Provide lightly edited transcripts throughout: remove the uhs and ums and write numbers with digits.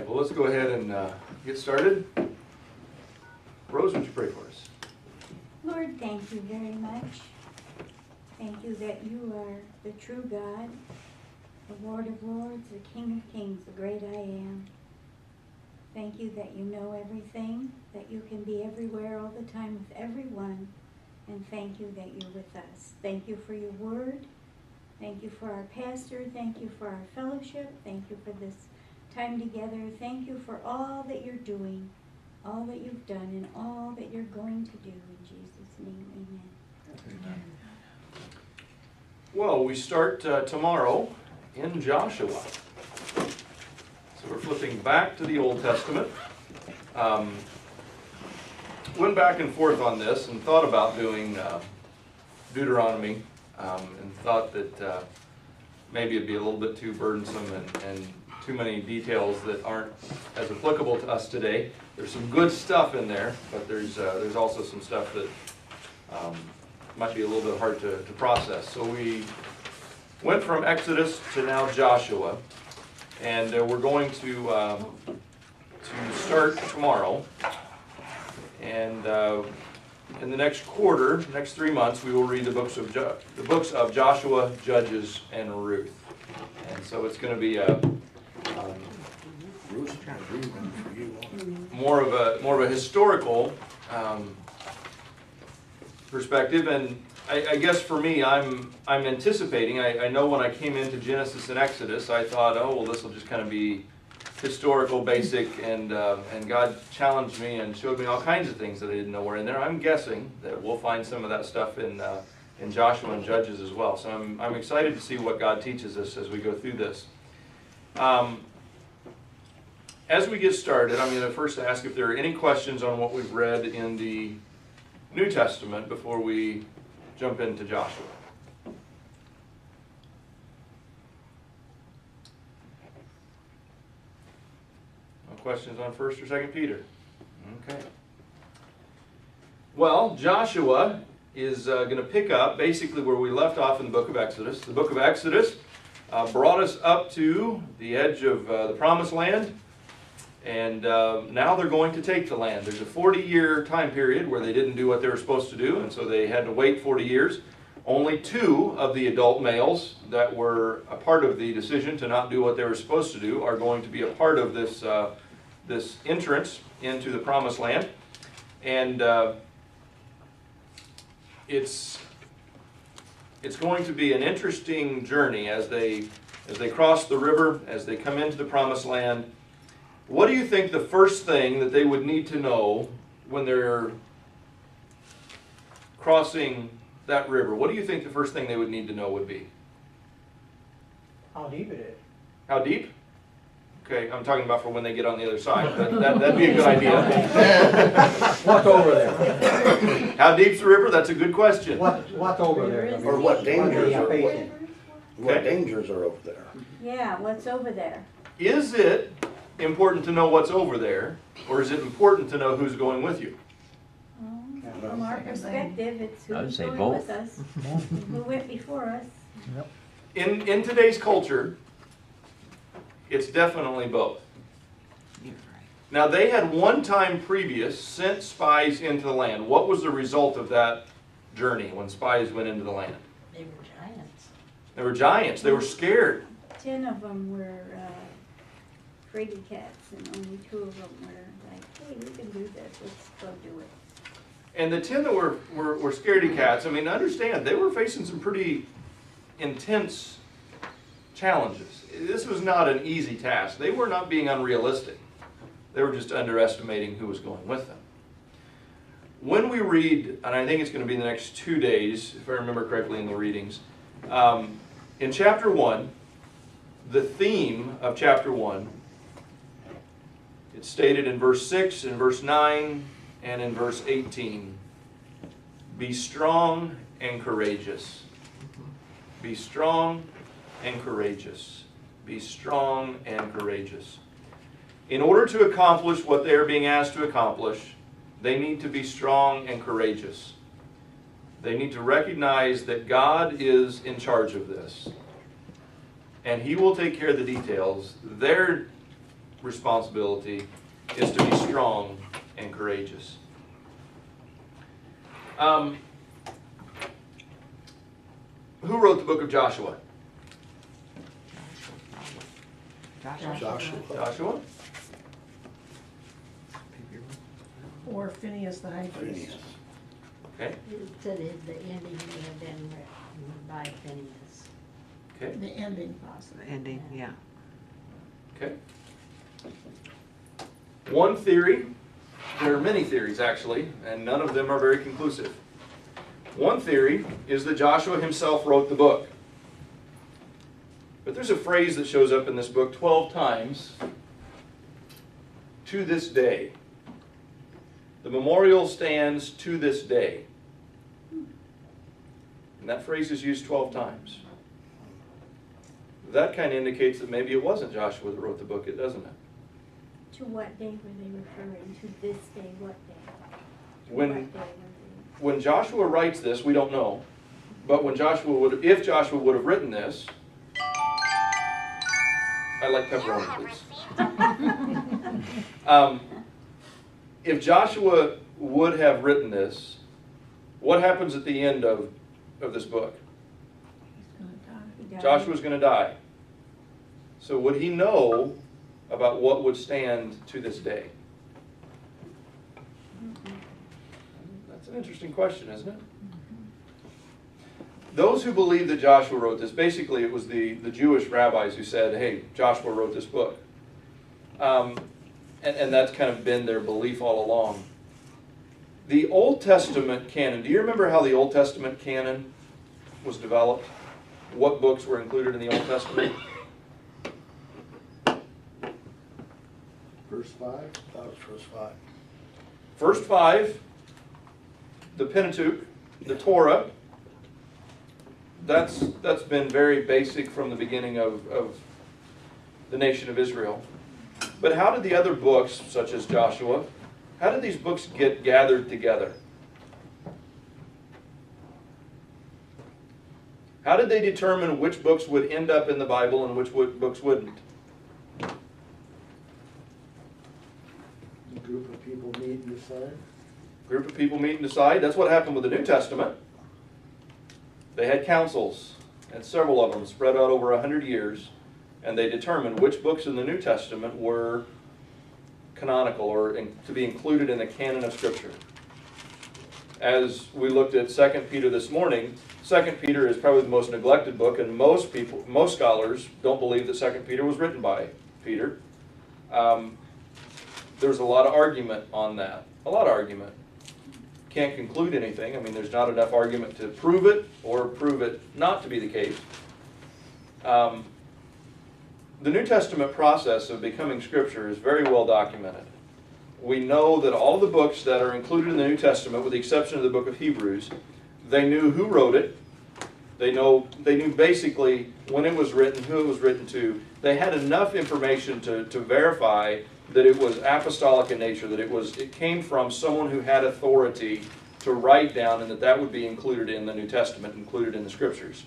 right, well, let's go ahead and get started. Rose, would you pray for us? Lord, thank you very much. Thank you that you are the true God, the Lord of Lords, the King of Kings, the great I am. Thank you that you know everything, that you can be everywhere all the time with everyone, and thank you that you're with us. Thank you for your word. Thank you for our pastor. Thank you for our fellowship. Thank you for this time together. Thank you for all that you're doing, all that you've done, and all that you're going to do. In Jesus' name, amen. Amen. Well, we start tomorrow in Joshua. So we're flipping back to the Old Testament. Went back and forth on this and thought about doing Deuteronomy, and thought that maybe it'd be a little bit too burdensome and too many details that aren't as applicable to us today. There's some good stuff in there, but there's also some stuff that might be a little bit hard to process. So we went from Exodus to now Joshua, and we're going to start tomorrow. And in the next quarter, next 3 months, we will read the books of Joshua, Judges, and Ruth. And so it's going to be more of a historical perspective. And I guess for me, I'm anticipating. I know when I came into Genesis and Exodus, I thought, oh well, this will just kind of be historical, basic, and God challenged me and showed me all kinds of things that I didn't know were in there. I'm guessing that we'll find some of that stuff in Joshua and Judges as well. So I'm excited to see what God teaches us as we go through this. As we get started, I'm going to first ask if there are any questions on what we've read in the New Testament before we jump into Joshua. Questions on 1st or 2nd Peter? Okay. Well, Joshua is going to pick up basically where we left off in the book of Exodus. The book of Exodus brought us up to the edge of the Promised Land, and now they're going to take the land. There's a 40-year time period where they didn't do what they were supposed to do, and so they had to wait 40 years. Only 2 of the adult males that were a part of the decision to not do what they were supposed to do are going to be a part of this this entrance into the Promised Land. And it's going to be an interesting journey as they cross the river, as they come into the Promised Land. What do you think the first thing that they would need to know when they're crossing that river? What do you think the first thing they would need to know would be? How deep it is. How deep? Okay, I'm talking about for when they get on the other side, but that'd be a good idea. What's over there? How deep's the river? That's a good question. What's over there? Or what dangers are facing? what dangers are over there? Yeah, what's over there? Is it important to know what's over there, or is it important to know who's going with you? From our perspective, it's I would who's say going both. with us, who went before us. In today's culture, it's definitely both. Now, they had one time previous sent spies into the land. What was the result of that journey when spies went into the land? They were giants. They were giants. They were scared. 10 of them were fraidy cats, and only 2 of them were like, hey, we can do this, let's go do it. And the 10 that were scaredy cats, I mean, understand, they were facing some pretty intense challenges. This was not an easy task. They were not being unrealistic. They were just underestimating who was going with them. When we read, and I think it's going to be the next 2 days, if I remember correctly in the readings, in chapter 1, the theme of chapter 1, it's stated in verse 6, in verse 9, and in verse 18. Be strong and courageous. Be strong and courageous. Be strong and courageous. In order to accomplish what they are being asked to accomplish, they need to be strong and courageous. They need to recognize that God is in charge of this. And He will take care of the details. Their responsibility is to be strong and courageous. Who wrote the book of Joshua? Joshua. Joshua? Or Phineas the high priest. Phineas. Okay. It said the ending may have been written by Phineas. Okay. The ending possibly. The ending, yeah. Okay. One theory, there are many theories actually, and none of them are very conclusive. One theory is that Joshua himself wrote the book. But there's a phrase that shows up in this book 12 times, to this day. The memorial stands to this day. And that phrase is used 12 times. That kind of indicates that maybe it wasn't Joshua that wrote the book, doesn't it? To what day were they referring? To this day, what day? To When- what day were When Joshua writes this, we don't know. But when Joshua would, if Joshua would have written this, I like pepperoni, please. If Joshua would have written this, what happens at the end of this book? He's gonna die. they? Died. Joshua's going to die. So would he know about what would stand to this day? That's an interesting question, isn't it? Those who believe that Joshua wrote this, basically it was the Jewish rabbis who said, hey, Joshua wrote this book. And that's kind of been their belief all along. The Old Testament canon, do you remember how the Old Testament canon was developed? What books were included in the Old Testament? Verse 5. That was verse 5. First 5, the Pentateuch, the Torah. That's been very basic from the beginning of the nation of Israel. But how did the other books, such as Joshua, how did these books get gathered together? How did they determine which books would end up in the Bible and which books wouldn't? A group of people meet and decide. Group of people meet and decide. That's what happened with the New Testament. They had councils, and several of them spread out over 100 years, and they determined which books in the New Testament were canonical or to be included in the canon of Scripture. As we looked at 2 Peter this morning, 2 Peter is probably the most neglected book, and most scholars don't believe that 2 Peter was written by Peter. There's a lot of argument on that. A lot of argument. Can't conclude anything. I mean, there's not enough argument to prove it or prove it not to be the case. The New Testament process of becoming Scripture is very well documented. We know that all the books that are included in the New Testament, with the exception of the book of Hebrews, they knew who wrote it. They knew basically when it was written, who it was written to. They had enough information to verify that it was apostolic in nature, that it came from someone who had authority to write down, and that would be included in the New Testament, included in the Scriptures.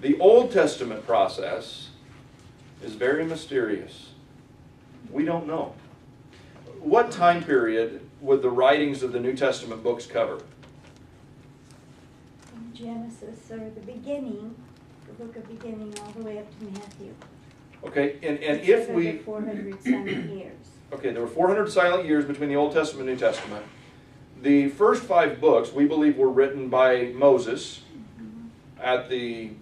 The Old Testament process is very mysterious. We don't know. What time period would the writings of the New Testament books cover? From Genesis, or the beginning, the book of beginning, all the way up to Matthew. Okay, and It's if over we... the 400 some years. Okay, there were 400 silent years between the Old Testament and New Testament. The first 5 books, we believe, were written by Moses at the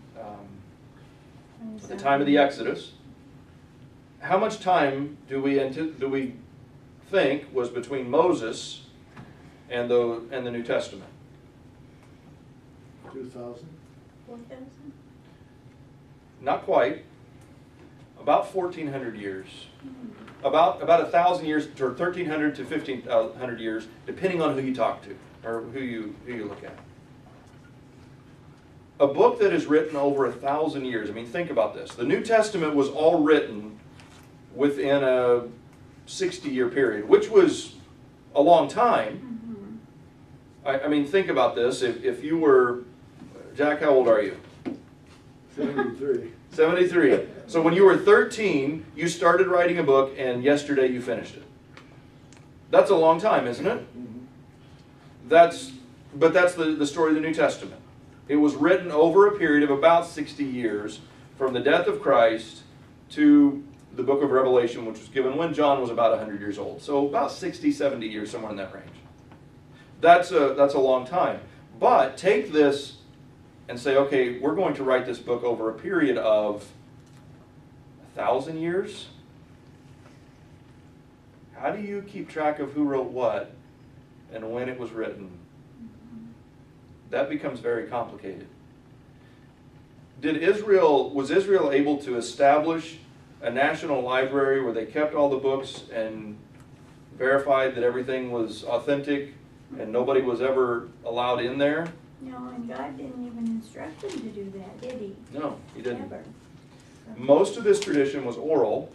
time of the Exodus. How much time do we think was between Moses and the New Testament? 2,000. 4,000? Not quite. About 1,400 years. About 1,000 years, or 1,300 to 1,500 years, depending on who you talk to or who you look at. A book that is written over 1,000 years. I mean, think about this. The New Testament was all written within a 60-year period, which was a long time. I mean, think about this. If you were, Jack, how old are you? 73. 73. So when you were 13, you started writing a book, and yesterday you finished it. That's a long time, isn't it? But that's the story of the New Testament. It was written over a period of about 60 years, from the death of Christ to the book of Revelation, which was given when John was about 100 years old. So about 60, 70 years, somewhere in that range. That's a long time. But take this and say, okay, we're going to write this book over a period of 1,000 years. How do you keep track of who wrote what and when it was written? That becomes very complicated. Was Israel able to establish a national library where they kept all the books and verified that everything was authentic and nobody was ever allowed in there? No, and God didn't even instruct them to do that, did he? No, he didn't. Never. Most of this tradition was oral,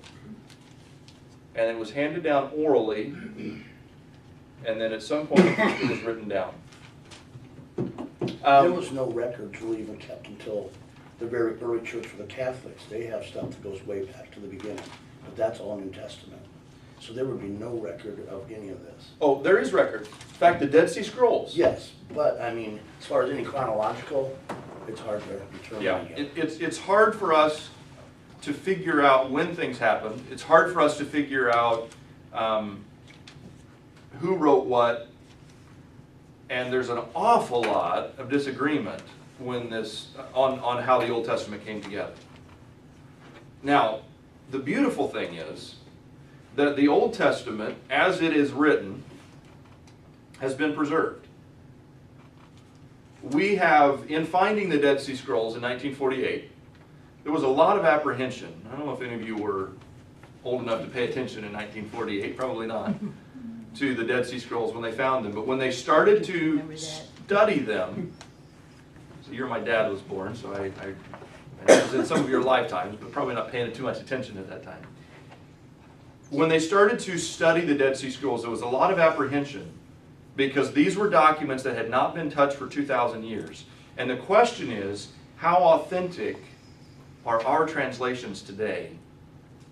and it was handed down orally, and then at some point it was written down. There was no records really even kept until the very early church for the Catholics. They have stuff that goes way back to the beginning, but that's all New Testament. So there would be no record of any of this. Oh, there is record. In fact, the Dead Sea Scrolls. Yes, but I mean, as far as any chronological, it's hard to determine. Yeah, again. it's hard for us to figure out when things happened. It's hard for us to figure out who wrote what, and there's an awful lot of disagreement when on how the Old Testament came together. Now, the beautiful thing is that the Old Testament, as it is written, has been preserved. We have, in finding the Dead Sea Scrolls in 1948, there was a lot of apprehension. I don't know if any of you were old enough to pay attention in 1948, probably not, to the Dead Sea Scrolls when they found them. But when they started to study them, so the year my dad was born, so I was in some of your lifetimes, but probably not paying too much attention at that time. When they started to study the Dead Sea Scrolls, there was a lot of apprehension because these were documents that had not been touched for 2,000 years. And the question is, how authentic are our translations today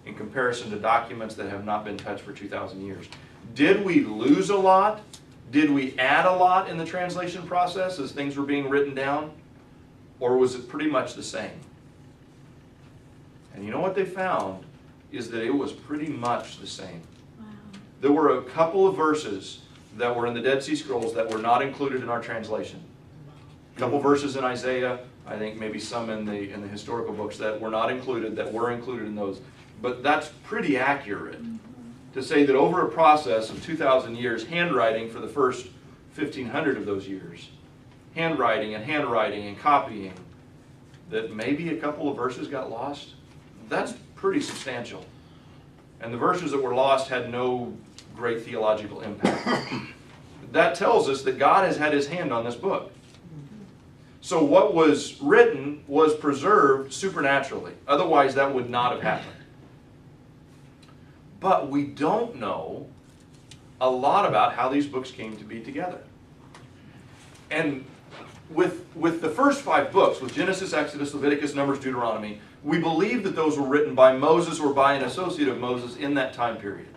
in comparison to documents that have not been touched for 2,000 years? Did we lose a lot? Did we add a lot in the translation process as things were being written down? Or was it pretty much the same? And you know what they found is that it was pretty much the same. Wow. There were a couple of verses that were in the Dead Sea Scrolls that were not included in our translation. A couple verses in Isaiah, I think maybe some in the historical books that were not included, that were included in those. But that's pretty accurate to say that over a process of 2,000 years, handwriting for the first 1,500 of those years, handwriting and copying, that maybe a couple of verses got lost. That's pretty substantial. And the verses that were lost had no great theological impact. That tells us that God has had his hand on this book. So what was written was preserved supernaturally. Otherwise, that would not have happened. But we don't know a lot about how these books came to be together. And with the first 5 books, with Genesis, Exodus, Leviticus, Numbers, Deuteronomy, we believe that those were written by Moses or by an associate of Moses in that time period.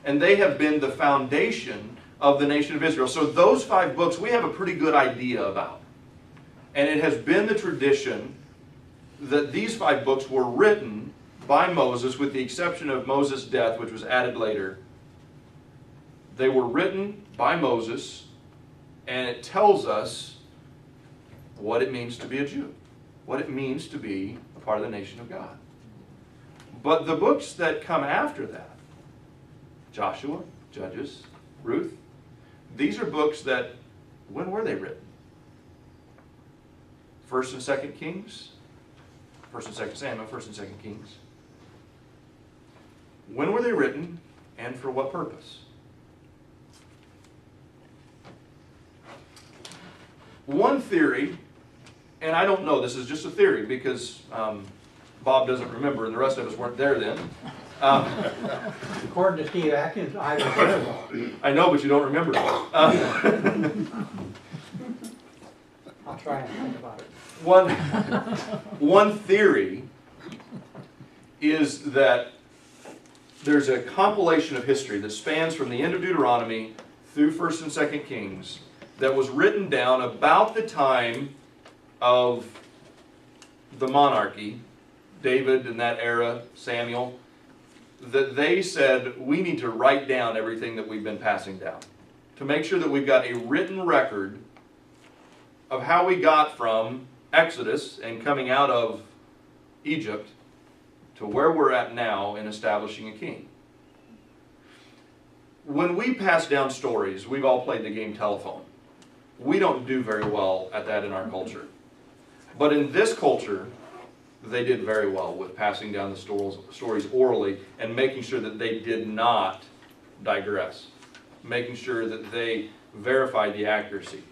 And they have been the foundation of the nation of Israel. So those 5 books we have a pretty good idea about. And it has been the tradition that these 5 books were written by Moses, with the exception of Moses' death, which was added later. They were written by Moses, and it tells us what it means to be a Jew, what it means to be a part of the nation of God. But the books that come after that, Joshua, Judges, Ruth, these are books that, when were they written? 1st and 2nd Kings, 1st and 2nd Samuel, 1st and 2nd Kings. When were they written, and for what purpose? One theory, and I don't know, this is just a theory because Bob doesn't remember and the rest of us weren't there then. According to Steve Atkins, I was there though. I know, but you don't remember. I'll try and think about it. One theory is that there's a compilation of history that spans from the end of Deuteronomy through 1st and 2nd Kings that was written down about the time of the monarchy, David in that era, Samuel, that they said we need to write down everything that we've been passing down to make sure that we've got a written record of how we got from Exodus and coming out of Egypt to where we're at now in establishing a king. When we pass down stories, we've all played the game telephone. We don't do very well at that in our culture. But in this culture, they did very well with passing down the stories orally and making sure that they did not digress, making sure that they verified the accuracy.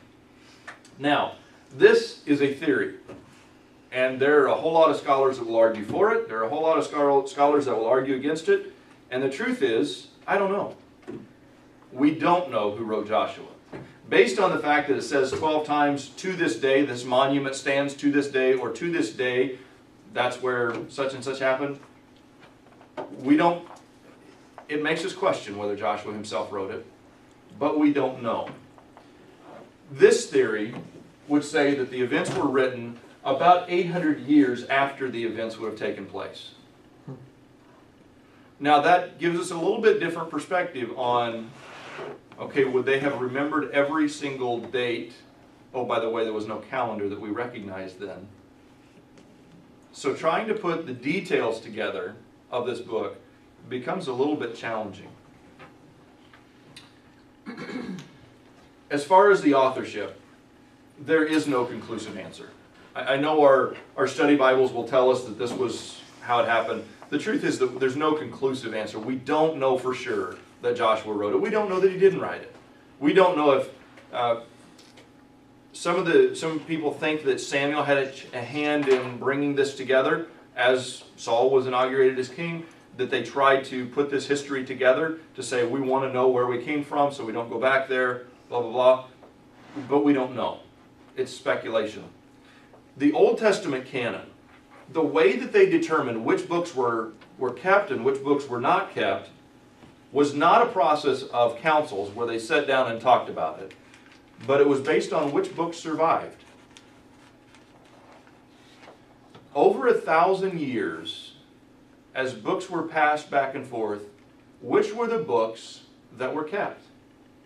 Now, this is a theory, and there are a whole lot of scholars that will argue for it. There are a whole lot of scholars that will argue against it, and the truth is, I don't know. We don't know who wrote Joshua. Based on the fact that it says 12 times, to this day, this monument stands to this day, or to this day, that's where such and such happened. It makes us question whether Joshua himself wrote it, but we don't know. This theory would say that the events were written about 800 years after the events would have taken place. Now that gives us a little bit different perspective on, okay, would they have remembered every single date? Oh, by the way, there was no calendar that we recognized then. So trying to put the details together of this book becomes a little bit challenging. As far as the authorship, there is no conclusive answer. I know our study Bibles will tell us that this was how it happened. The truth is that there's no conclusive answer. We don't know for sure that Joshua wrote it. We don't know that he didn't write it. We don't know if some people think that Samuel had a hand in bringing this together as Saul was inaugurated as king, that they tried to put this history together to say we want to know where we came from so we don't go back there, blah, blah, blah. But we don't know. It's speculation. The Old Testament canon, the way that they determined which books were kept and which books were not kept was not a process of councils where they sat down and talked about it, but it was based on which books survived. Over 1,000 years, as books were passed back and forth, which were the books that were kept?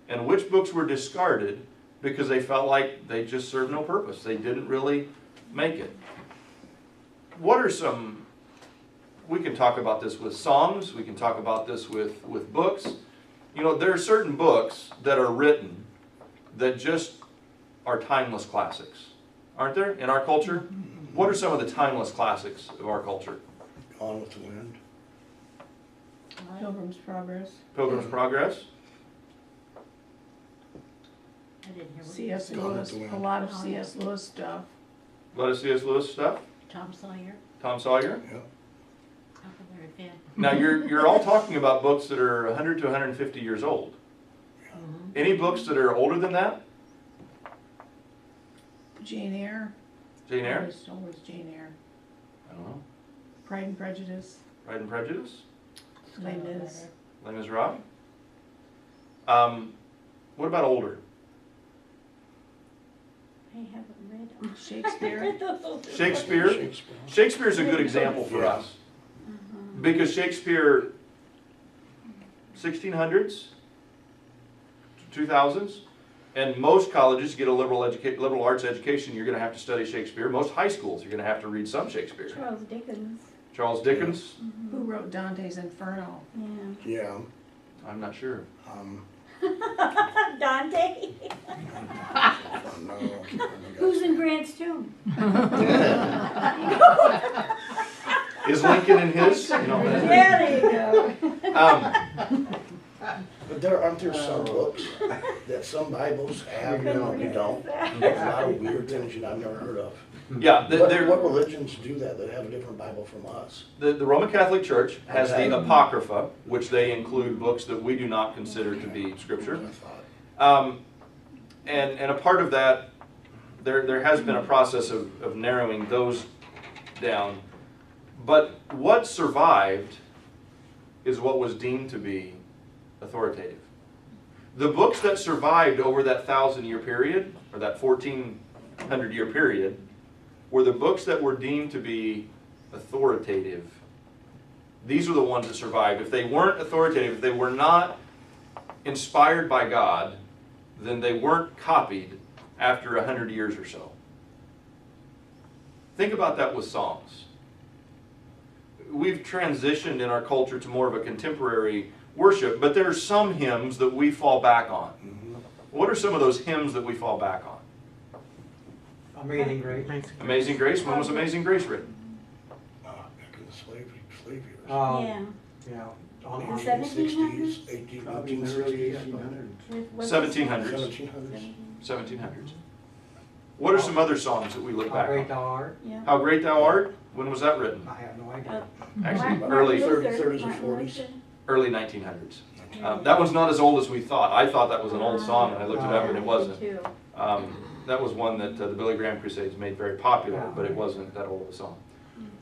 And which books were discarded because they felt like they just served no purpose? They didn't really make it. What are some, we can talk about this with songs, we can talk about this with books. You know, there are certain books that are written that just are timeless classics, aren't there, in our culture? What are some of the timeless classics of our culture? Gone with the Wind. Pilgrim's Progress. Pilgrim's Progress? I didn't hear what you C.S. said. Lewis, a lot of C.S. Lewis stuff. A lot of C.S. Lewis stuff? Tom Sawyer, Tom Sawyer? Yeah. Huckleberry Finn. Now you're all talking about books that are 100 to 150 years old. Mhm. Any books that are older than that? Jane Eyre. Jane Eyre? Always Jane Eyre. I don't know. Pride and Prejudice. Pride and Prejudice? Les Mis. Les Miserables? What about older? I haven't read them. Shakespeare. Shakespeare? Shakespeare. Shakespeare's a good example for Yeah. us. Because Shakespeare, 1600s, 2000s, and most colleges get a liberal arts education. You're going to have to study Shakespeare. Most high schools, you're going to have to read some Shakespeare. Charles Dickens. Charles Dickens? Who wrote Dante's Inferno? Yeah. Yeah. I'm not sure. Dante. No. Who's in Grant's tomb? Is Lincoln in his? No. Yeah, there you go. But aren't there some books that some Bibles have, you know, you don't? There's a lot of weird things I've never heard of. Yeah, What religions do that have a different Bible from us? the Roman Catholic Church has Okay. the Apocrypha, which they include books that we do not consider to be Scripture. I thought. And a part of that, there has been a process of narrowing those down. But what survived is what was deemed to be authoritative. The books that survived over that 1,000-year period, or that 1,400-year period, were the books that were deemed to be authoritative. These were the ones that survived. If they weren't authoritative, if they were not inspired by God, then they weren't copied after 100 years or so. Think about that with songs. We've transitioned in our culture to more of a contemporary worship, but there are some hymns that we fall back on. What are some of those hymns that we fall back on? Amazing Grace. Amazing Grace. When was Amazing Grace written? Back in the slave years. Yeah. Yeah. The On, 1700s? 18, Probably in the early 1800s. What was 1700s. 1700s. 1700s. What are some other songs that we look How back Great on? Thou Art. Yeah. How Great Thou Art. When was that written? I have no idea. Actually, Martin early Luther, 30s or Martin 40s. Luther. early 1900s. That one's not as old as we thought. I thought that was an old song, and I looked it up, and it Me wasn't. too. That was one that the Billy Graham Crusades made very popular, but it wasn't that old of a song.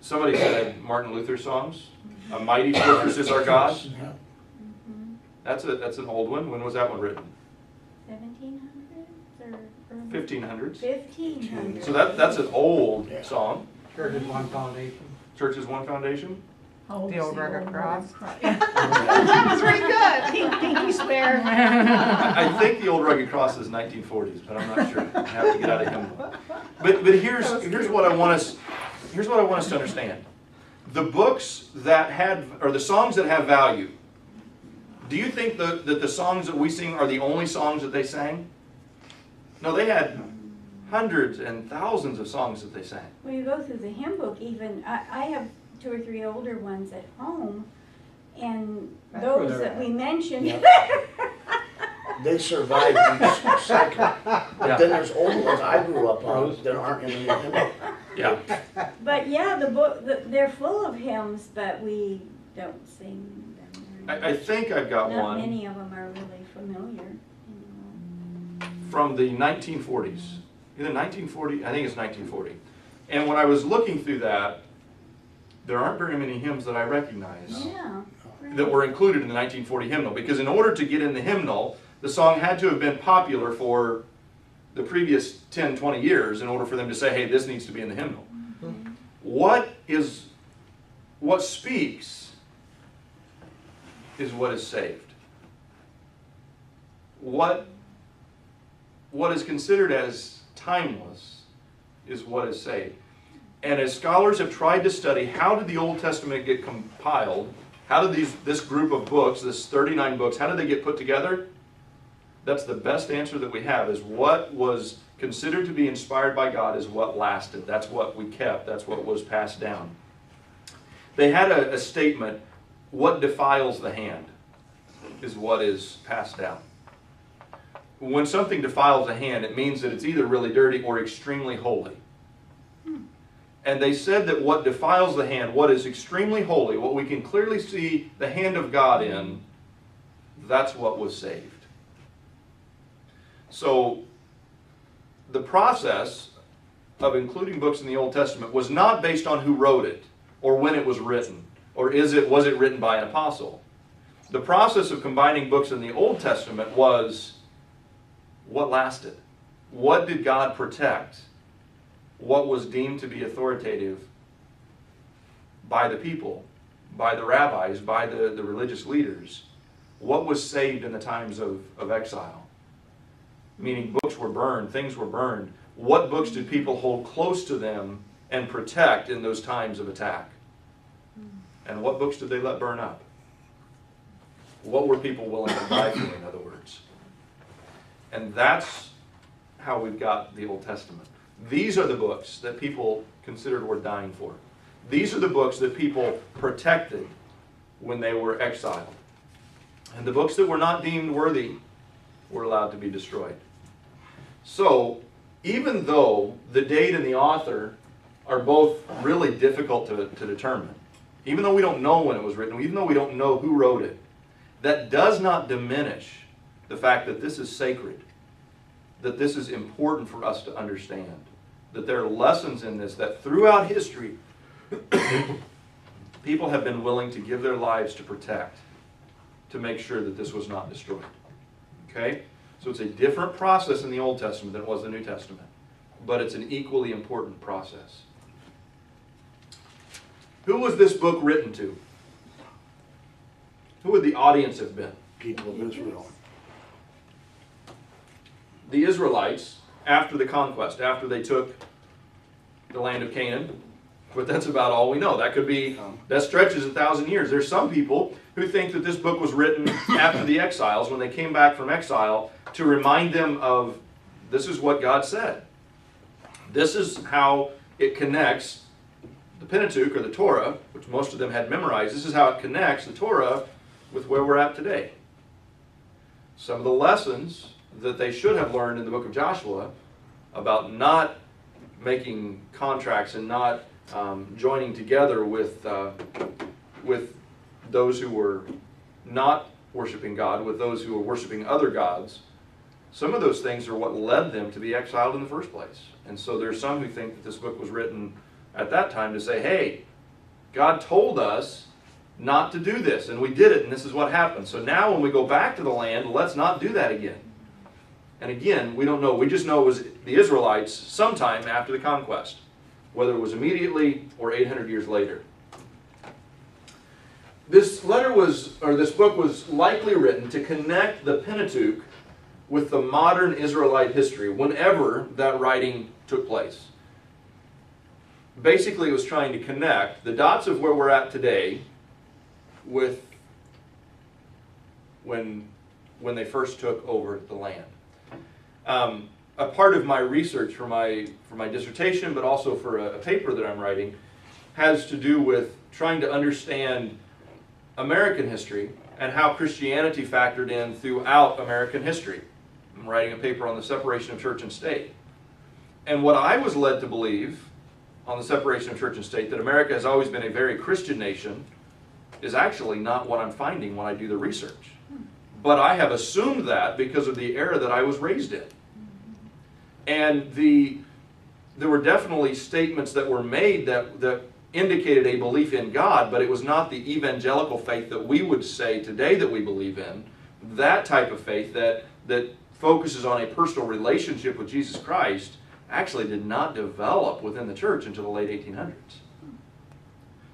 Somebody said Martin Luther songs. A mighty fortress is our God. Yeah. Mhm. That's an old one. When was that one written? 1700s or early? 1500s. 1500s. So that's an old song. Church is one foundation. Church is one foundation. The old rugged cross. That was very good. Pinky swear. I think the old rugged cross is 1940s, but I'm not sure. I have to get out of him. But here's what I want us to understand. The books that had, or the songs that have value. Do you think that the songs that we sing are the only songs that they sang? No, they had hundreds and thousands of songs that they sang. Well, you go through the hymn book even, I have 2 or 3 older ones at home, and That's where those they're that at. we mentioned. Yeah. They survived each cycle. But Yeah. then there's old ones I grew up on that aren't in the hymn. Yeah. But yeah, the book, they're full of hymns, but we don't sing them. very I much. think I've got Not one many of them are really familiar. You from the 1940s. Either 1940, I think it's 1940. And when I was looking through that, there aren't very many hymns that I recognize know. Yeah. that were included in the 1940 hymnal, because in order to get in the hymnal, the song had to have been popular for the previous 10, 20 years in order for them to say, hey, this needs to be in the hymnal. What speaks is what is saved. What is considered as timeless is what is saved. And as scholars have tried to study, how did the Old Testament get compiled? How did this group of books, this 39 books, how did they get put together? That's the best answer that we have, is what was considered to be inspired by God is what lasted. That's what we kept. That's what was passed down. They had a statement, what defiles the hand is what is passed down. When something defiles the hand, it means that it's either really dirty or extremely holy. And they said that what defiles the hand, what is extremely holy, what we can clearly see the hand of God in, that's what was saved. So the process of including books in the Old Testament was not based on who wrote it or when it was written, or was it written by an apostle. The process of combining books in the Old Testament was what lasted. What did God protect? What was deemed to be authoritative by the people, by the rabbis, by the religious leaders? What was saved in the times of exile? Meaning books were burned, things were burned. What books did people hold close to them and protect in those times of attack? And what books did they let burn up? What were people willing to die for, in other words? And that's how we've got the Old Testament. These are the books that people considered worth dying for. These are the books that people protected when they were exiled. And the books that were not deemed worthy were allowed to be destroyed. So, even though the date and the author are both really difficult to determine, even though we don't know when it was written, even though we don't know who wrote it, that does not diminish the fact that this is sacred, that this is important for us to understand, that there are lessons in this that throughout history people have been willing to give their lives to protect, to make sure that this was not destroyed. Okay? So it's a different process in the Old Testament than it was in the New Testament. But it's an equally important process. Who was this book written to? Who would the audience have been? People of Israel. The Israelites, after the conquest, after they took the land of Canaan. But that's about all we know. That stretches 1,000 years. There's some people who think that this book was written after the exiles, when they came back from exile, to remind them of, this is what God said. This is how it connects the Pentateuch, or the Torah, which most of them had memorized. This is how it connects the Torah with where we're at today. Some of the lessons that they should have learned in the book of Joshua about not making contracts and not joining together with those who were not worshiping God, with those who were worshiping other gods. Some of those things are what led them to be exiled in the first place. And so there's some who think that this book was written at that time to say, hey, God told us not to do this, and we did it, and this is what happened. So now when we go back to the land, let's not do that again. And again, we don't know. We just know it was the Israelites sometime after the conquest, whether it was immediately or 800 years later. This book was likely written to connect the Pentateuch with the modern Israelite history, whenever that writing took place. Basically, it was trying to connect the dots of where we're at today with when they first took over the land. A part of my research for my dissertation, but also for a paper that I'm writing, has to do with trying to understand American history and how Christianity factored in throughout American history. I'm writing a paper on the separation of church and state. And what I was led to believe on the separation of church and state, that America has always been a very Christian nation, is actually not what I'm finding when I do the research. But I have assumed that because of the era that I was raised in. And there were definitely statements that were made that indicated a belief in God, but it was not the evangelical faith that we would say today that we believe in. That type of faith that focuses on a personal relationship with Jesus Christ actually did not develop within the church until the late 1800s.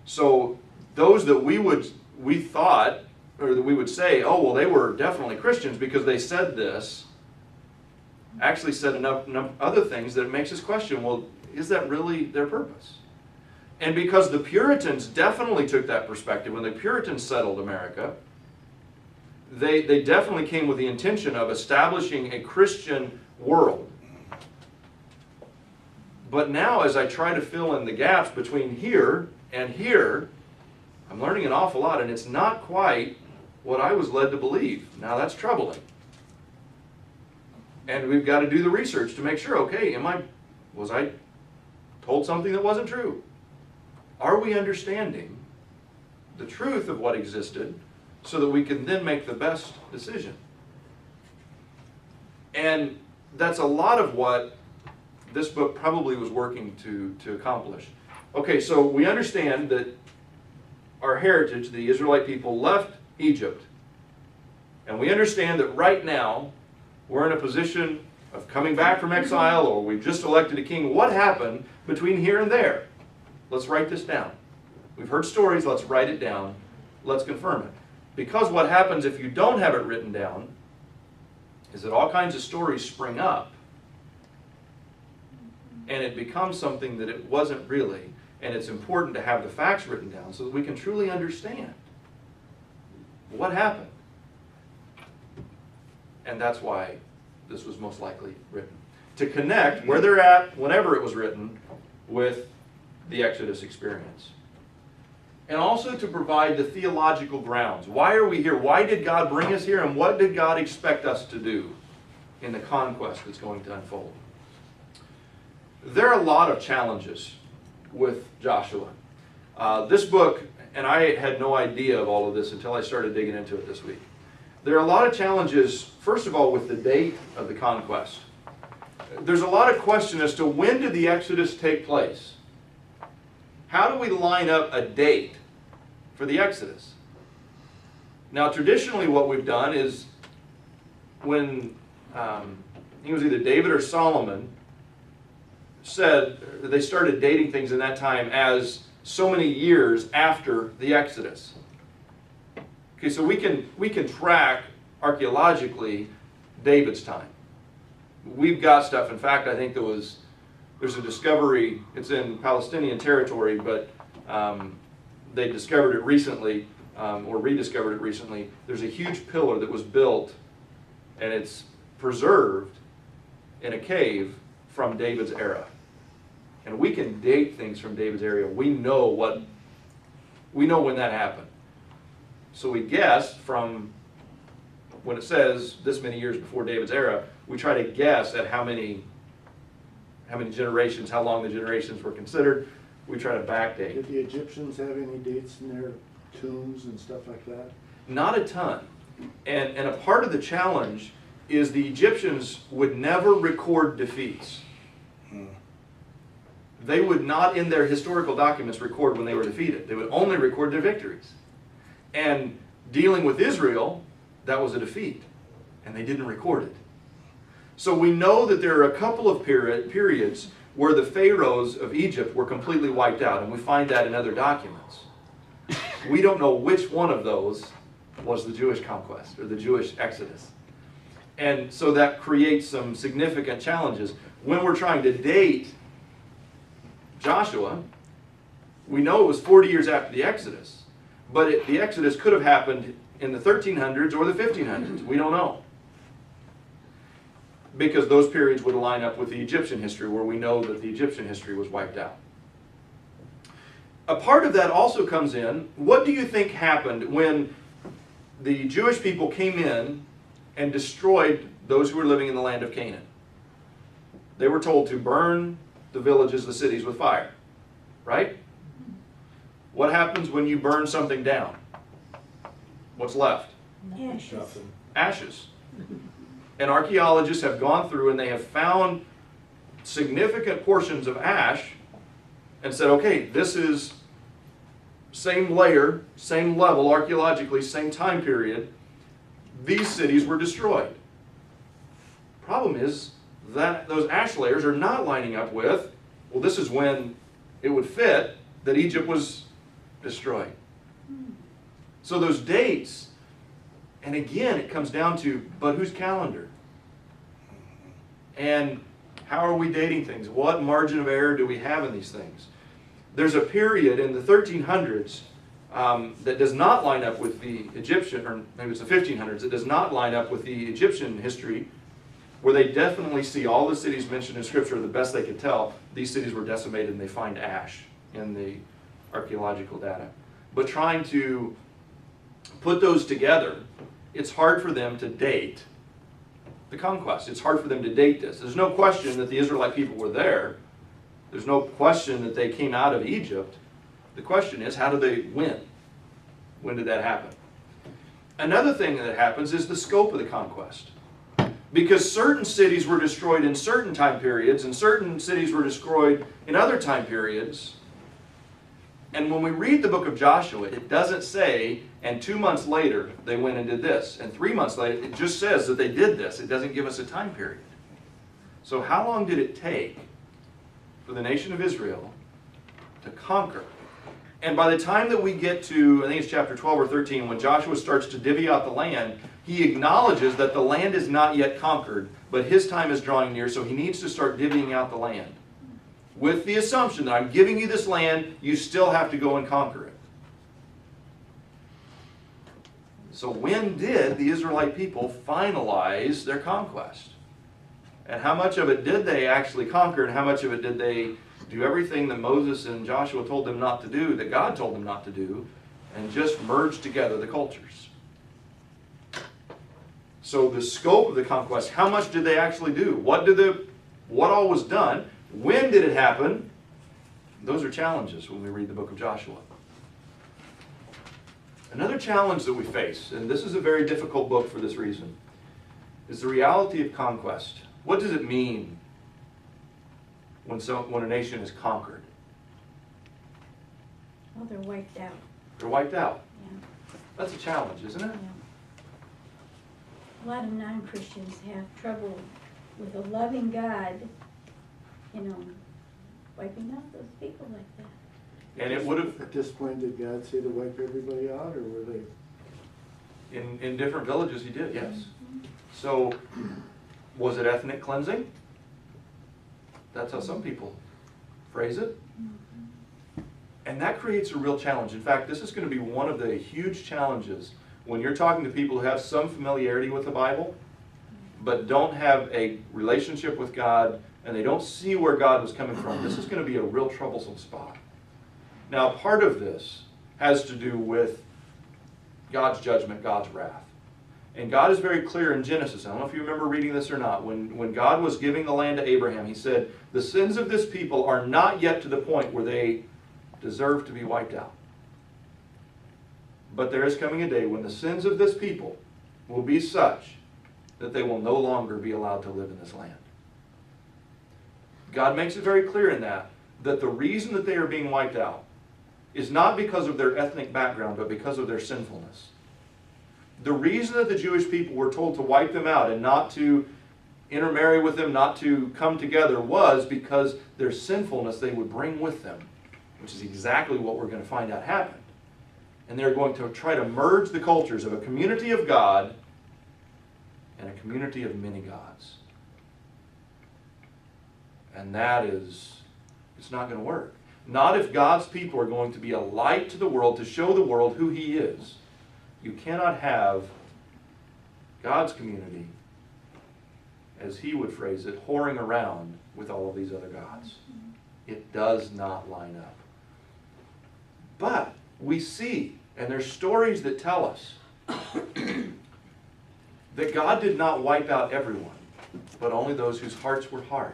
So those that we thought, or that we would say, oh, well, they were definitely Christians because they said this, actually said enough other things that it makes us question, well, is that really their purpose? And because the Puritans definitely took that perspective, when the Puritans settled America, they definitely came with the intention of establishing a Christian world. But now, as I try to fill in the gaps between here and here, I'm learning an awful lot, and it's not quite what I was led to believe. Now, that's troubling. And we've got to do the research to make sure, okay, was I told something that wasn't true? Are we understanding the truth of what existed so that we can then make the best decision? And that's a lot of what this book probably was working to accomplish. Okay, so we understand that our heritage, the Israelite people, left Egypt. And we understand that right now, we're in a position of coming back from exile, or we've just elected a king. What happened between here and there? Let's write this down. We've heard stories, let's write it down. Let's confirm it. Because what happens if you don't have it written down is that all kinds of stories spring up, and it becomes something that it wasn't really. And it's important to have the facts written down so that we can truly understand what happened. And that's why this was most likely written. To connect where they're at, whenever it was written, with the Exodus experience. And also to provide the theological grounds. Why are we here? Why did God bring us here? And what did God expect us to do in the conquest that's going to unfold? There are a lot of challenges with Joshua. This book, and I had no idea of all of this until I started digging into it this week. There are a lot of challenges, first of all, with the date of the conquest. There's a lot of question as to when did the Exodus take place? How do we line up a date for the Exodus. Now, traditionally what we've done is when, I think it was either David or Solomon, said they started dating things in that time as so many years after the Exodus. Okay, so we can track archaeologically David's time. We've got stuff. In fact, I think there's a discovery. It's in Palestinian territory, but they discovered it recently, or rediscovered it recently. There's a huge pillar that was built, and it's preserved in a cave from David's era. And we can date things from David's era. We know when that happened. So we guess from when it says this many years before David's era, we try to guess at how many generations, how long the generations were considered. We try to backdate. Did the Egyptians have any dates in their tombs and stuff like that? Not a ton. And a part of the challenge is the Egyptians would never record defeats. They would not in their historical documents record when they were defeated. They would only record their victories. And dealing with Israel, that was a defeat. And they didn't record it. So we know that there are a couple of periods where the pharaohs of Egypt were completely wiped out. And we find that in other documents. We don't know which one of those was the Jewish conquest or the Jewish exodus. And so that creates some significant challenges. When we're trying to date Joshua, we know it was 40 years after the Exodus. But the Exodus could have happened in the 1300s or the 1500s. We don't know. Because those periods would line up with the Egyptian history, where we know that the Egyptian history was wiped out. A part of that also comes in, what do you think happened when the Jewish people came in and destroyed those who were living in the land of Canaan? They were told to burn the villages, the cities with fire, right? What happens when you burn something down? What's left? Ashes. Ashes. And archaeologists have gone through and they have found significant portions of ash and said, okay, this is same layer, same level archaeologically, same time period. These cities were destroyed. Problem is that those ash layers are not lining up with, well, this is when it would fit that Egypt was destroyed. So those dates, and again, it comes down to, but whose calendar? And how are we dating things? What margin of error do we have in these things? There's a period in the 1300s that does not line up with the Egyptian, or maybe it's the 1500s, it does not line up with the Egyptian history, where they definitely see all the cities mentioned in Scripture, the best they could tell, these cities were decimated and they find ash in the archaeological data. But trying to put those together, it's hard for them to date the conquest. It's hard for them to date this. There's no question that the Israelite people were there. There's no question that they came out of Egypt. The question is, how did they win? When did that happen? Another thing that happens is the scope of the conquest. Because certain cities were destroyed in certain time periods, and certain cities were destroyed in other time periods. And when we read the book of Joshua, it doesn't say, and 2 months later they went and did this, and 3 months later, it just says that they did this. It doesn't give us a time period. So how long did it take for the nation of Israel to conquer? And by the time that we get to, I think it's chapter 12 or 13, when Joshua starts to divvy out the land, he acknowledges that the land is not yet conquered, but his time is drawing near, so he needs to start divvying out the land. With the assumption that I'm giving you this land, you still have to go and conquer it. So when did the Israelite people finalize their conquest? And how much of it did they actually conquer, and how much of it did they do everything that Moses and Joshua told them not to do, that God told them not to do, and just merge together the cultures? So the scope of the conquest, how much did they actually do? What all was done? When did it happen? Those are challenges when we read the book of Joshua. Another challenge that we face, and this is a very difficult book for this reason, is the reality of conquest. What does it mean when a nation is conquered? Well, they're wiped out. They're wiped out. Yeah. That's a challenge, isn't it? A lot of non-Christians have trouble with a loving God, you know, wiping out those people like that. And it would have, At this point, did God say to wipe everybody out, or were they? in different villages, he did, yes. So, was it ethnic cleansing? That's how some people phrase it. And that creates a real challenge. In fact, this is going to be one of the huge challenges when you're talking to people who have some familiarity with the Bible, but don't have a relationship with God, and they don't see where God was coming from. This is going to be a real troublesome spot. Now, part of this has to do with God's judgment, God's wrath. And God is very clear in Genesis. I don't know if you remember reading this or not. When God was giving the land to Abraham, he said, the sins of this people are not yet to the point where they deserve to be wiped out. But there is coming a day when the sins of this people will be such that they will no longer be allowed to live in this land. God makes it very clear in that the reason that they are being wiped out is not because of their ethnic background, but because of their sinfulness. The reason that the Jewish people were told to wipe them out and not to intermarry with them, not to come together, was because their sinfulness they would bring with them, which is exactly what we're going to find out happened. And they're going to try to merge the cultures of a community of God and a community of many gods. And that is, it's not going to work. Not if God's people are going to be a light to the world, to show the world who He is. You cannot have God's community, as He would phrase it, whoring around with all of these other gods. It does not line up. But we see, and there's stories that tell us, that God did not wipe out everyone, but only those whose hearts were hard.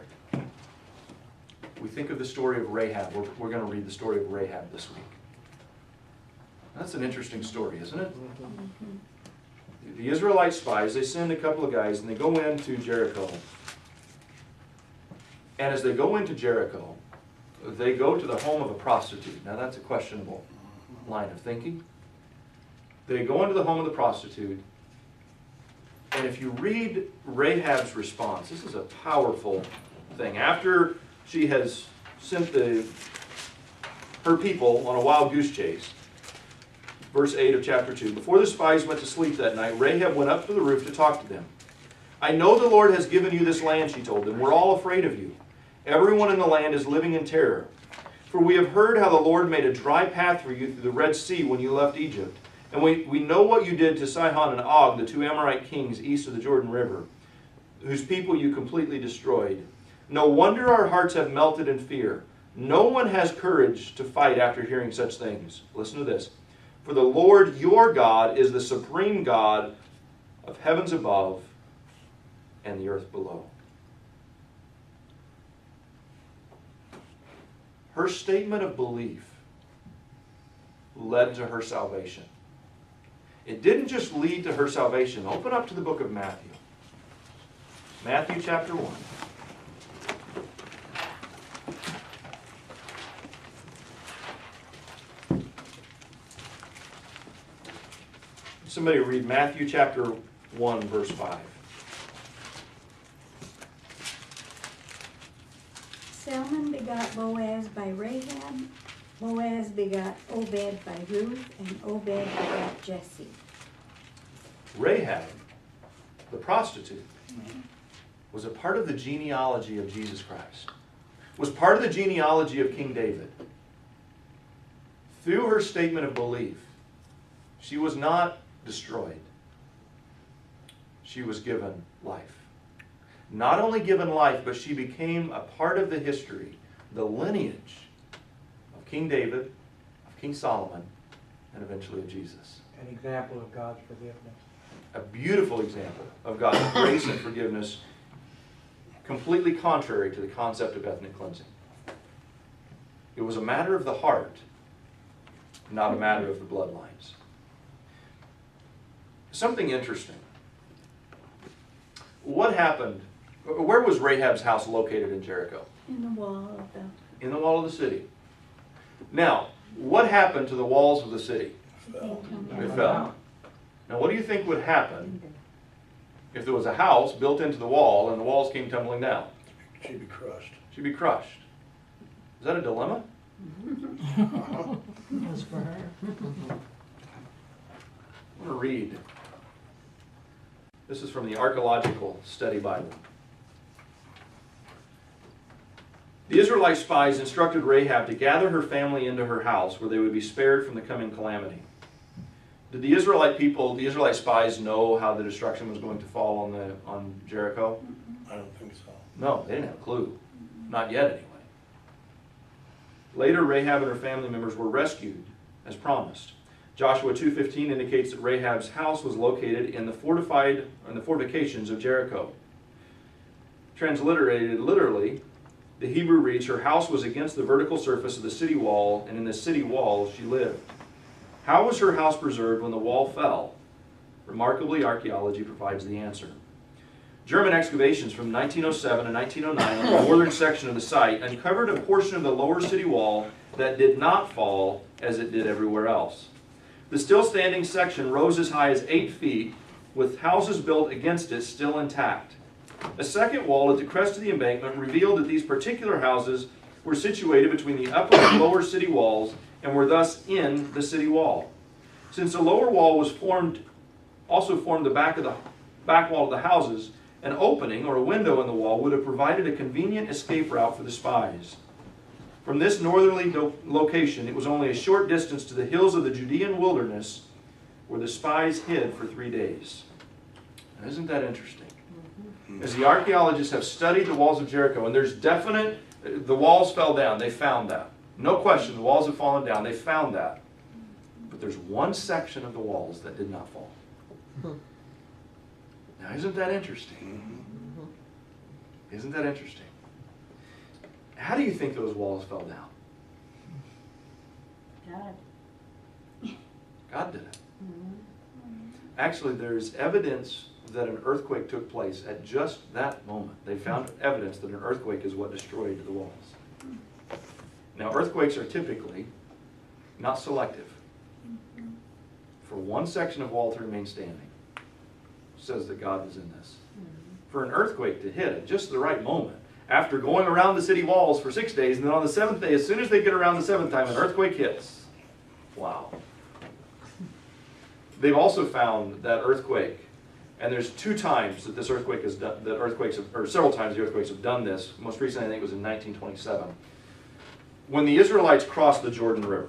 We think of the story of Rahab. We're going to read the story of Rahab this week. That's an interesting story, isn't it? The Israelite spies, they send a couple of guys and they go into Jericho. And as they go into Jericho, they go to the home of a prostitute. Now that's a questionable line of thinking. They go into the home of the prostitute. And if you read Rahab's response, this is a powerful thing. After she has sent her people on a wild goose chase, verse 8 of chapter 2, before the spies went to sleep that night, Rahab went up to the roof to talk to them. I know the Lord has given you this land, she told them. We're all afraid of you. Everyone in the land is living in terror. For we have heard how the Lord made a dry path for you through the Red Sea when you left Egypt. And we know what you did to Sihon and Og, the two Amorite kings east of the Jordan River, whose people you completely destroyed. No wonder our hearts have melted in fear. No one has courage to fight after hearing such things. Listen to this. For the Lord your God is the supreme God of heavens above and the earth below. Her statement of belief led to her salvation. It didn't just lead to her salvation. Open up to the book of Matthew. Matthew chapter 1. Somebody read Matthew chapter 1, verse 5. Salmon begot Boaz by Rahab. Boaz begot Obed by Ruth, and Obed begot Jesse. Rahab, the prostitute, was a part of the genealogy of Jesus Christ. Was part of the genealogy of King David. Through her statement of belief, she was not destroyed. She was given life. Not only given life, but she became a part of the history, the lineage of King David, of King Solomon, and eventually of Jesus. An example of God's forgiveness. A beautiful example of God's grace and forgiveness, completely contrary to the concept of ethnic cleansing. It was a matter of the heart, not a matter of the bloodlines. Something interesting. What happened? Where was Rahab's house located in Jericho? In the wall of the... In the wall of the city. Now, What happened to the walls of the city? They They fell. Now, what do you think would happen if there was a house built into the wall and the walls came tumbling down? She'd be crushed. She'd be crushed. Is that a dilemma? That's for her. I want to read. This is from the Archaeological Study Bible. The Israelite spies instructed Rahab to gather her family into her house where they would be spared from the coming calamity. Did the Israelite spies know how the destruction was going to fall on Jericho? I don't think so. No, they didn't have a clue. Not yet, anyway. Later, Rahab and her family members were rescued, as promised. Joshua 2:15 indicates that Rahab's house was located in the fortifications of Jericho. Transliterated literally, the Hebrew reads, her house was against the vertical surface of the city wall, and in the city wall she lived. How was her house preserved when the wall fell? Remarkably, archaeology provides the answer. German excavations from 1907 and 1909 on the northern section of the site uncovered a portion of the lower city wall that did not fall as it did everywhere else. The still standing section rose as high as 8 feet, with houses built against it still intact. A second wall at the crest of the embankment revealed that these particular houses were situated between the upper and lower city walls and were thus in the city wall. Since the lower wall was also formed the back wall of the houses, an opening or a window in the wall would have provided a convenient escape route for the spies. From this northerly location, it was only a short distance to the hills of the Judean wilderness where the spies hid for 3 days. Now, isn't that interesting? As the archaeologists have studied the walls of Jericho, and there's definite, the walls fell down, they found that. No question, the walls have fallen down, they found that. But there's one section of the walls that did not fall. Now, isn't that interesting? Isn't that interesting? How do you think those walls fell down? God. God did it. Actually, there's evidence that an earthquake took place at just that moment. They found evidence that an earthquake is what destroyed the walls. Now, earthquakes are typically not selective. For one section of wall to remain standing, says that God is in this. For an earthquake to hit at just the right moment, after going around the city walls for 6 days, and then on the 7th day, as soon as they get around the 7th time, an earthquake hits. Wow. They've also found that earthquake, and there's 2 times that this earthquake has done, that earthquakes have, or several times the earthquakes have done this. Most recently, I think it was in 1927. When the Israelites crossed the Jordan River.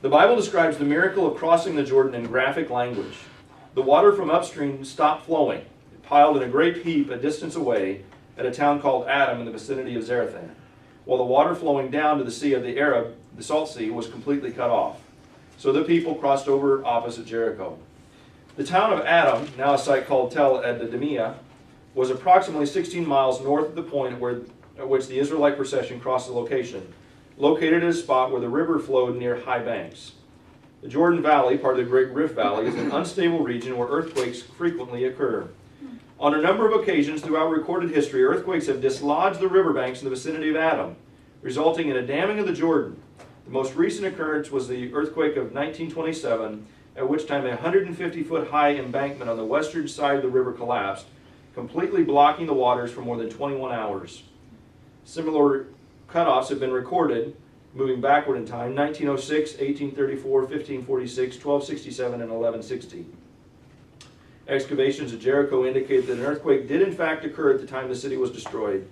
The Bible describes the miracle of crossing the Jordan in graphic language. The water from upstream stopped flowing. It piled in a great heap a distance away at a town called Adam in the vicinity of Zarethan, while the water flowing down to the Sea of the Arab, the Salt Sea, was completely cut off. So the people crossed over opposite Jericho. The town of Adam, now a site called Tel Adadimia, was approximately 16 miles north of the point at which the Israelite procession crossed the location, located at a spot where the river flowed near high banks. The Jordan Valley, part of the Great Rift Valley, is an unstable region where earthquakes frequently occur. On a number of occasions throughout recorded history, earthquakes have dislodged the riverbanks in the vicinity of Adam, resulting in a damming of the Jordan. The most recent occurrence was the earthquake of 1927, at which time a 150-foot high embankment on the western side of the river collapsed, completely blocking the waters for more than 21 hours. Similar cutoffs have been recorded, moving backward in time, 1906, 1834, 1546, 1267, and 1160. Excavations at Jericho indicate that an earthquake did in fact occur at the time the city was destroyed.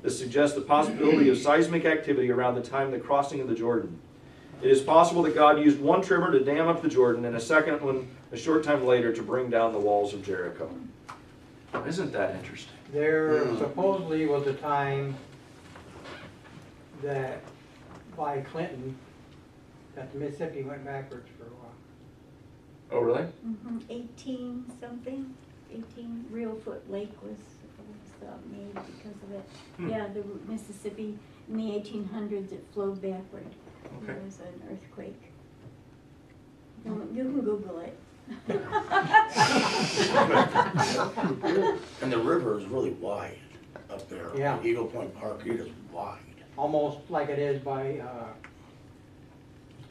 This suggests the possibility of seismic activity around the time of the crossing of the Jordan. It is possible that God used one tremor to dam up the Jordan and a second one a short time later to bring down the walls of Jericho. Isn't that interesting? There supposedly was a time that by Clinton that the Mississippi went backwards for a while. Oh, really? 18 something, 18 Reelfoot Lake was made because of it. Yeah, the Mississippi in the 1800s it flowed backward. Okay. There was an earthquake. You can Google it. And the river is really wide up there. Yeah. Eagle Point Park, it is wide. almost like it is by,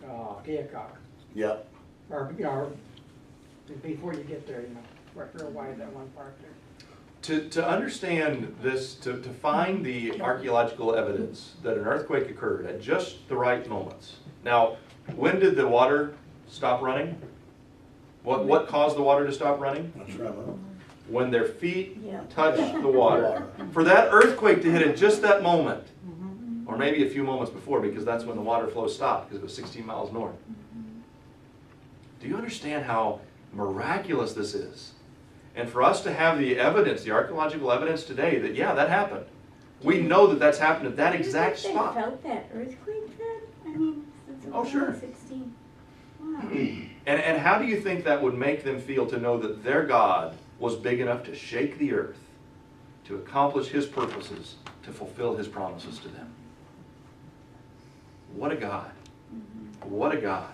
Keokuk. Yep. Or, you know, before you get there, you know, real wide that one part there. To understand this, to find the archaeological evidence that an earthquake occurred at just the right moments. Now, when did the water stop running? What caused the water to stop running? That's right. When their feet Yeah. touched the water. For that earthquake to hit at just that moment, or maybe a few moments before, because that's when the water flow stopped, because it was 16 miles north. Do you understand how miraculous this is? And for us to have the evidence, the archaeological evidence today that, yeah, that happened. We know that that's happened at that Do you exact think spot. They felt that earthquake then? I mean, since it Oh, was sure. only 16. Wow. And how do you think that would make them feel to know that their God was big enough to shake the earth, to accomplish His purposes, to fulfill His promises to them? What a God. What a God.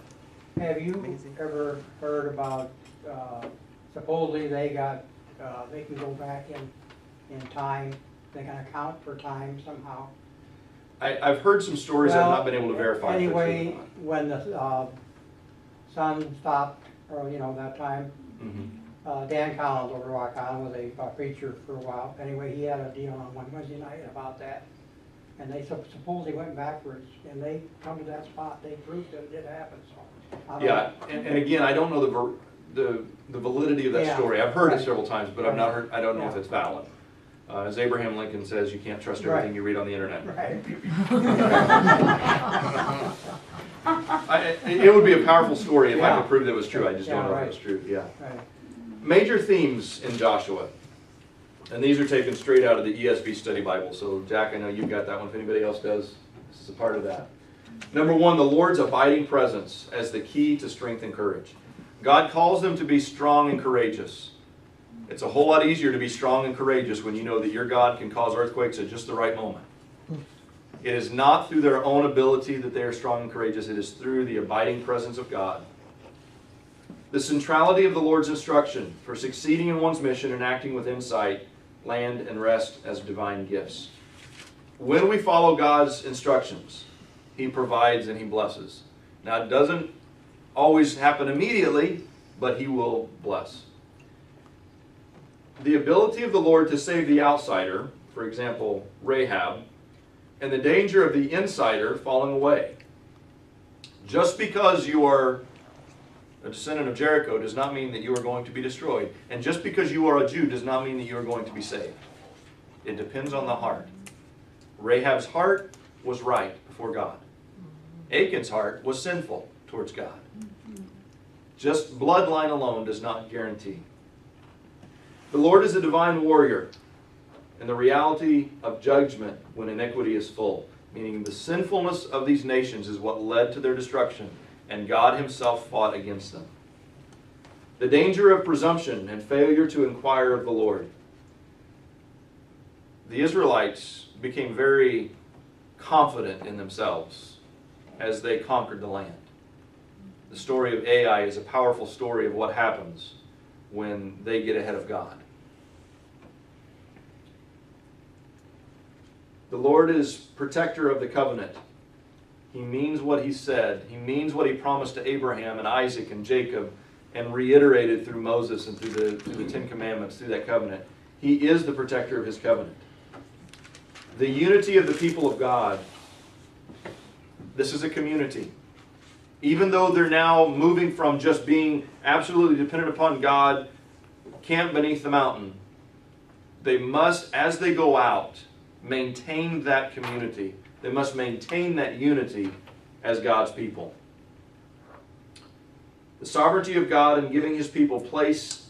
Have you ever heard about, supposedly they got, they can go back in time, they can account for time somehow? I've heard some stories I've not been able to verify. if they're true or Anyway, not. when the, sun stopped, or, you know, that time, Mhm. Dan Collins over Rock Island was a preacher for a while. Anyway, he had a deal on one Wednesday night about that. And they supposedly went backwards, and they come to that spot, they proved that it did happen, so. I don't Yeah, know. and again, I don't know the validity of that Yeah, story. I've heard it right. several times, but I've not heard, I don't know if Yeah. it's valid. As Abraham Lincoln says, you can't trust everything Right. you read on the internet. Right. It would be a powerful story if I Yeah. could prove that it was true. I just don't Yeah, know if right. it's true. Yeah. Right. Major themes in Joshua. And these are taken straight out of the ESV Study Bible. So, Jack, I know you've got that one. If anybody else does, this is a part of that. Number one, the Lord's abiding presence as the key to strength and courage. God calls them to be strong and courageous. It's a whole lot easier to be strong and courageous when you know that your God can cause earthquakes at just the right moment. It is not through their own ability that they are strong and courageous. It is through the abiding presence of God. The centrality of the Lord's instruction for succeeding in one's mission and acting with insight, land, and rest as divine gifts. When we follow God's instructions, He provides and He blesses. Now, it doesn't always happen immediately, but He will bless. The ability of the Lord to save the outsider, for example, Rahab, and the danger of the insider falling away. Just because you are a descendant of Jericho does not mean that you are going to be destroyed. And just because you are a Jew does not mean that you are going to be saved. It depends on the heart. Rahab's heart was right before God. Achan's heart was sinful towards God. Just bloodline alone does not guarantee. The Lord is a divine warrior, and the reality of judgment when iniquity is full, meaning the sinfulness of these nations is what led to their destruction, and God Himself fought against them. The danger of presumption and failure to inquire of the Lord. The Israelites became very confident in themselves as they conquered the land. The story of Ai is a powerful story of what happens when they get ahead of God. The Lord is protector of the covenant. He means what He said. He means what He promised to Abraham and Isaac and Jacob and reiterated through Moses and through the Ten Commandments, through that covenant. He is the protector of His covenant. The unity of the people of God. This is a community. Even though they're now moving from just being absolutely dependent upon God, camped beneath the mountain, they must, as they go out, maintain that community. They must maintain that unity as God's people. The sovereignty of God in giving His people place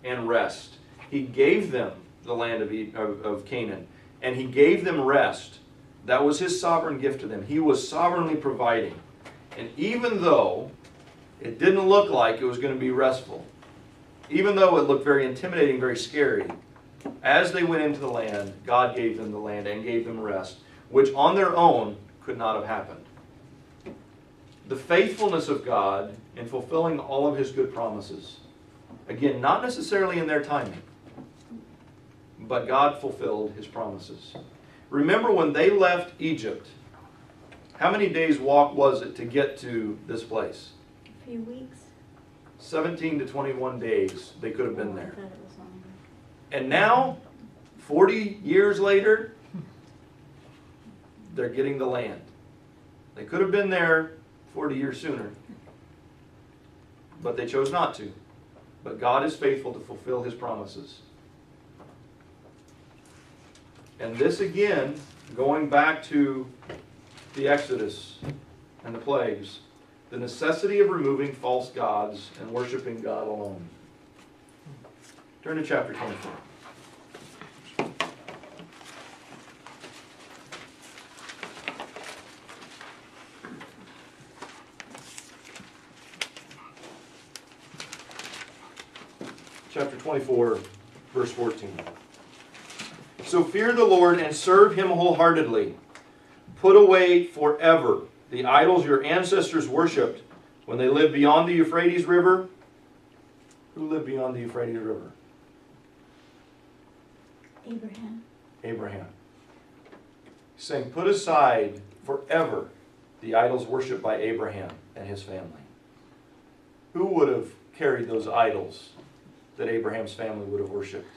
and rest. He gave them the land of Canaan, and He gave them rest. That was His sovereign gift to them. He was sovereignly providing. And even though it didn't look like it was going to be restful, even though it looked very intimidating, very scary, as they went into the land, God gave them the land and gave them rest, which on their own could not have happened. The faithfulness of God in fulfilling all of His good promises. Again, not necessarily in their timing, but God fulfilled His promises. Remember when they left Egypt, how many days walk was it to get to this place? A few weeks. 17 to 21 days they could have been Oh, I there. thought it was longer. And now, 40 years later, they're getting the land. They could have been there 40 years sooner, but they chose not to. But God is faithful to fulfill His promises. And this again, going back to the Exodus and the plagues, the necessity of removing false gods and worshiping God alone. Turn to chapter 24. Chapter 24, verse 14. So fear the Lord and serve Him wholeheartedly. Put away forever the idols your ancestors worshipped when they lived beyond the Euphrates River. Who lived beyond the Euphrates River? Abraham. Abraham. He's saying, put aside forever the idols worshipped by Abraham and his family. Who would have carried those idols that Abraham's family would have worshipped?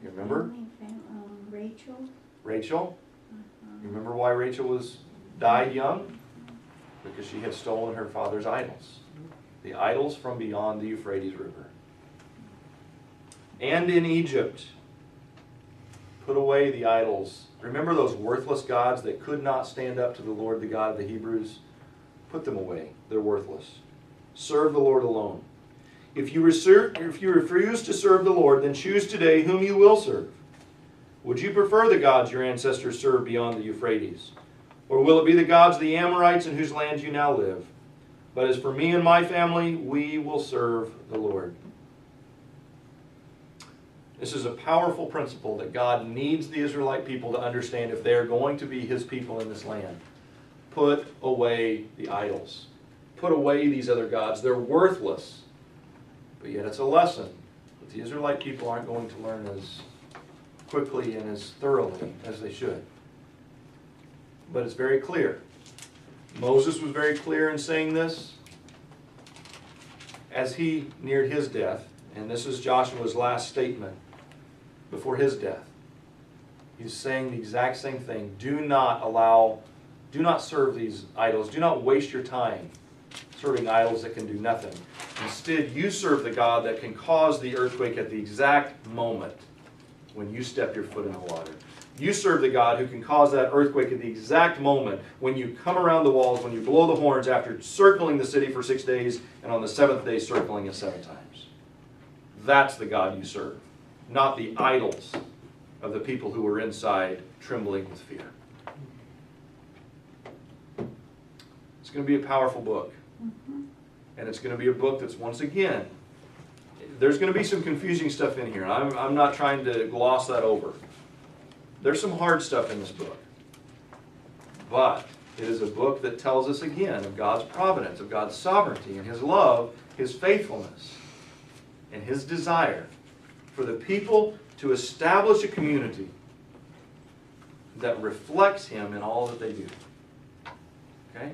You remember? Rachel. Rachel? You remember why Rachel died young? Because she had stolen her father's idols. The idols from beyond the Euphrates River. And in Egypt, put away the idols. Remember those worthless gods that could not stand up to the Lord, the God of the Hebrews? Put them away. They're worthless. Serve the Lord alone. If you refuse to serve the Lord, then choose today whom you will serve. Would you prefer the gods your ancestors served beyond the Euphrates? Or will it be the gods of the Amorites in whose land you now live? But as for me and my family, we will serve the Lord. This is a powerful principle that God needs the Israelite people to understand if they are going to be His people in this land. Put away the idols. Put away these other gods. They're worthless. But yet it's a lesson that the Israelite people aren't going to learn as quickly and as thoroughly as they should. But it's very clear. Moses was very clear in saying this as he neared his death. And this is Joshua's last statement before his death. He's saying the exact same thing. Do not serve these idols. Do not waste your time serving idols that can do nothing. Instead, you serve the God that can cause the earthquake at the exact moment when you step your foot in the water. You serve the God who can cause that earthquake at the exact moment when you come around the walls, when you blow the horns after circling the city for 6 days, and on the 7th day circling it 7 times. That's the God you serve, not the idols of the people who were inside trembling with fear. It's going to be a powerful book. And it's going to be a book that's, once again, there's going to be some confusing stuff in here. I'm not trying to gloss that over. There's some hard stuff in this book. But it is a book that tells us again of God's providence, of God's sovereignty, and His love, His faithfulness, and His desire for the people to establish a community that reflects Him in all that they do. Okay?